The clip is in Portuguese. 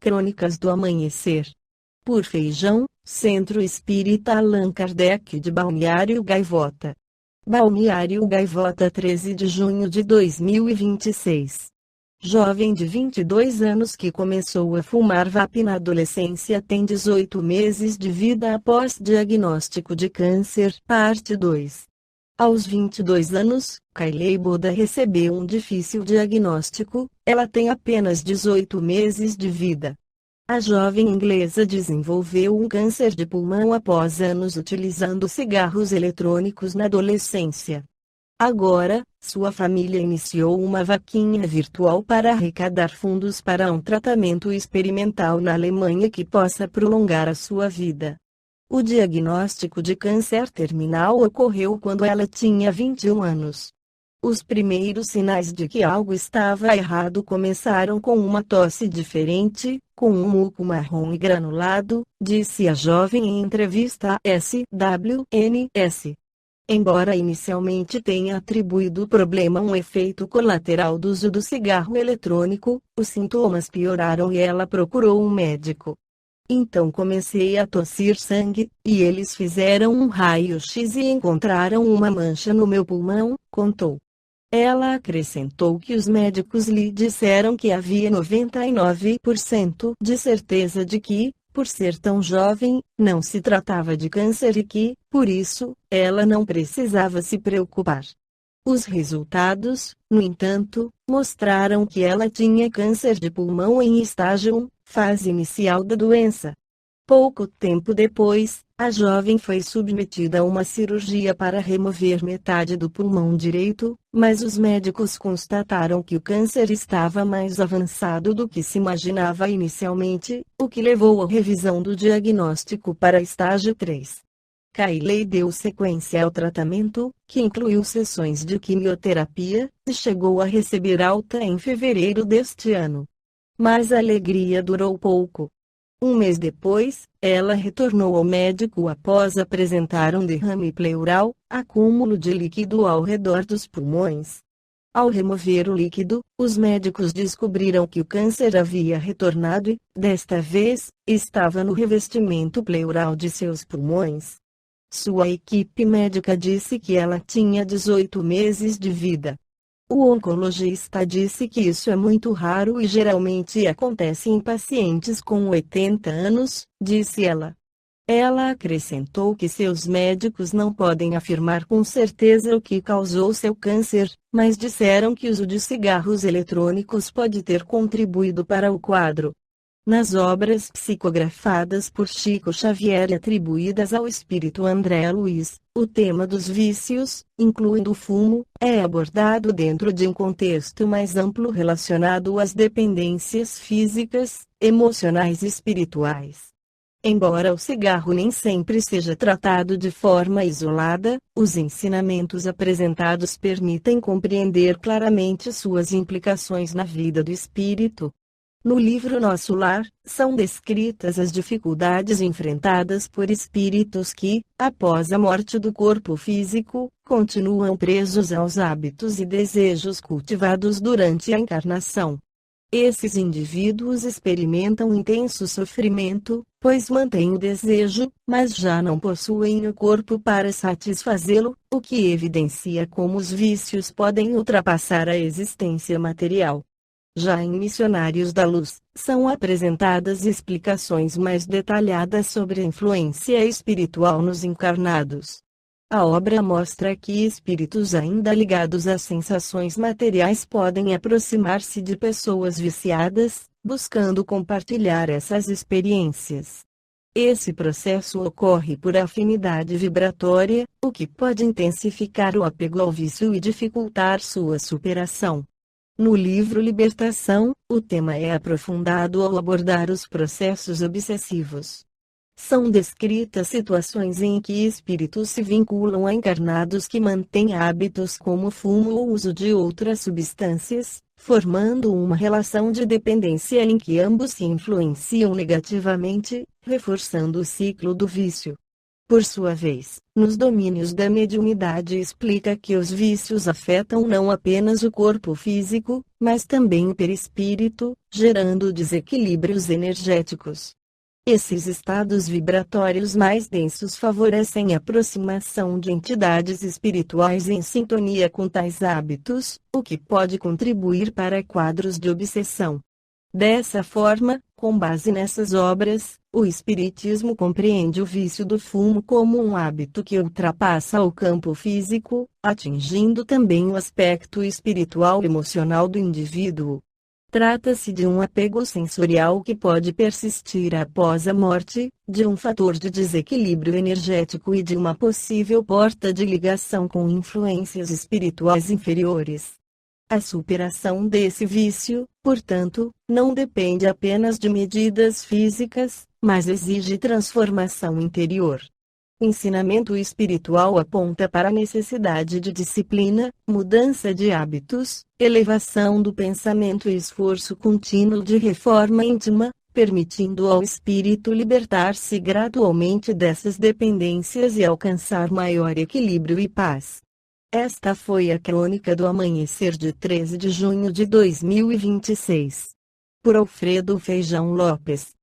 Crônicas do Amanhecer. Por Feijão, Centro Espírita Allan Kardec de Balneário Gaivota. Balneário Gaivota, 13 de junho de 2026. Jovem de 22 anos que começou a fumar vape na adolescência tem 18 meses de vida após diagnóstico de câncer. Parte 2. Aos 22 anos, Kylie Boda recebeu um difícil diagnóstico. Ela tem apenas 18 meses de vida. A jovem inglesa desenvolveu um câncer de pulmão após anos utilizando cigarros eletrônicos na adolescência. Agora, sua família iniciou uma vaquinha virtual para arrecadar fundos para um tratamento experimental na Alemanha que possa prolongar a sua vida. O diagnóstico de câncer terminal ocorreu quando ela tinha 21 anos. Os primeiros sinais de que algo estava errado começaram com uma tosse diferente, com um muco marrom e granulado, disse a jovem em entrevista à SWNS. Embora inicialmente tenha atribuído o problema a um efeito colateral do uso do cigarro eletrônico, os sintomas pioraram e ela procurou um médico. Então comecei a tossir sangue, e eles fizeram um raio-x e encontraram uma mancha no meu pulmão, contou. Ela acrescentou que os médicos lhe disseram que havia 99% de certeza de que, por ser tão jovem, não se tratava de câncer e que, por isso, ela não precisava se preocupar. Os resultados, no entanto, mostraram que ela tinha câncer de pulmão em estágio 1, fase inicial da doença. Pouco tempo depois, a jovem foi submetida a uma cirurgia para remover metade do pulmão direito, mas os médicos constataram que o câncer estava mais avançado do que se imaginava inicialmente, o que levou à revisão do diagnóstico para estágio 3. Kylie deu sequência ao tratamento, que incluiu sessões de quimioterapia, e chegou a receber alta em fevereiro deste ano. Mas a alegria durou pouco. Um mês depois, ela retornou ao médico após apresentar um derrame pleural, acúmulo de líquido ao redor dos pulmões. Ao remover o líquido, os médicos descobriram que o câncer havia retornado e, desta vez, estava no revestimento pleural de seus pulmões. Sua equipe médica disse que ela tinha 18 meses de vida. O oncologista disse que isso é muito raro e geralmente acontece em pacientes com 80 anos, disse ela. Ela acrescentou que seus médicos não podem afirmar com certeza o que causou seu câncer, mas disseram que o uso de cigarros eletrônicos pode ter contribuído para o quadro. Nas obras psicografadas por Chico Xavier e atribuídas ao espírito André Luiz, o tema dos vícios, incluindo o fumo, é abordado dentro de um contexto mais amplo relacionado às dependências físicas, emocionais e espirituais. Embora o cigarro nem sempre seja tratado de forma isolada, os ensinamentos apresentados permitem compreender claramente suas implicações na vida do espírito. No livro Nosso Lar, são descritas as dificuldades enfrentadas por espíritos que, após a morte do corpo físico, continuam presos aos hábitos e desejos cultivados durante a encarnação. Esses indivíduos experimentam intenso sofrimento, pois mantêm o desejo, mas já não possuem o corpo para satisfazê-lo, o que evidencia como os vícios podem ultrapassar a existência material. Já em Missionários da Luz, são apresentadas explicações mais detalhadas sobre a influência espiritual nos encarnados. A obra mostra que espíritos ainda ligados às sensações materiais podem aproximar-se de pessoas viciadas, buscando compartilhar essas experiências. Esse processo ocorre por afinidade vibratória, o que pode intensificar o apego ao vício e dificultar sua superação. No livro Libertação, o tema é aprofundado ao abordar os processos obsessivos. São descritas situações em que espíritos se vinculam a encarnados que mantêm hábitos como fumo ou uso de outras substâncias, formando uma relação de dependência em que ambos se influenciam negativamente, reforçando o ciclo do vício. Por sua vez, nos domínios da mediunidade explica que os vícios afetam não apenas o corpo físico, mas também o perispírito, gerando desequilíbrios energéticos. Esses estados vibratórios mais densos favorecem a aproximação de entidades espirituais em sintonia com tais hábitos, o que pode contribuir para quadros de obsessão. Dessa forma, com base nessas obras, o Espiritismo compreende o vício do fumo como um hábito que ultrapassa o campo físico, atingindo também o aspecto espiritual e emocional do indivíduo. Trata-se de um apego sensorial que pode persistir após a morte, de um fator de desequilíbrio energético e de uma possível porta de ligação com influências espirituais inferiores. A superação desse vício, portanto, não depende apenas de medidas físicas, mas exige transformação interior. O ensinamento espiritual aponta para a necessidade de disciplina, mudança de hábitos, elevação do pensamento e esforço contínuo de reforma íntima, permitindo ao espírito libertar-se gradualmente dessas dependências e alcançar maior equilíbrio e paz. Esta foi a crônica do amanhecer de 13 de junho de 2026. Por Alfredo Feijão Lopes.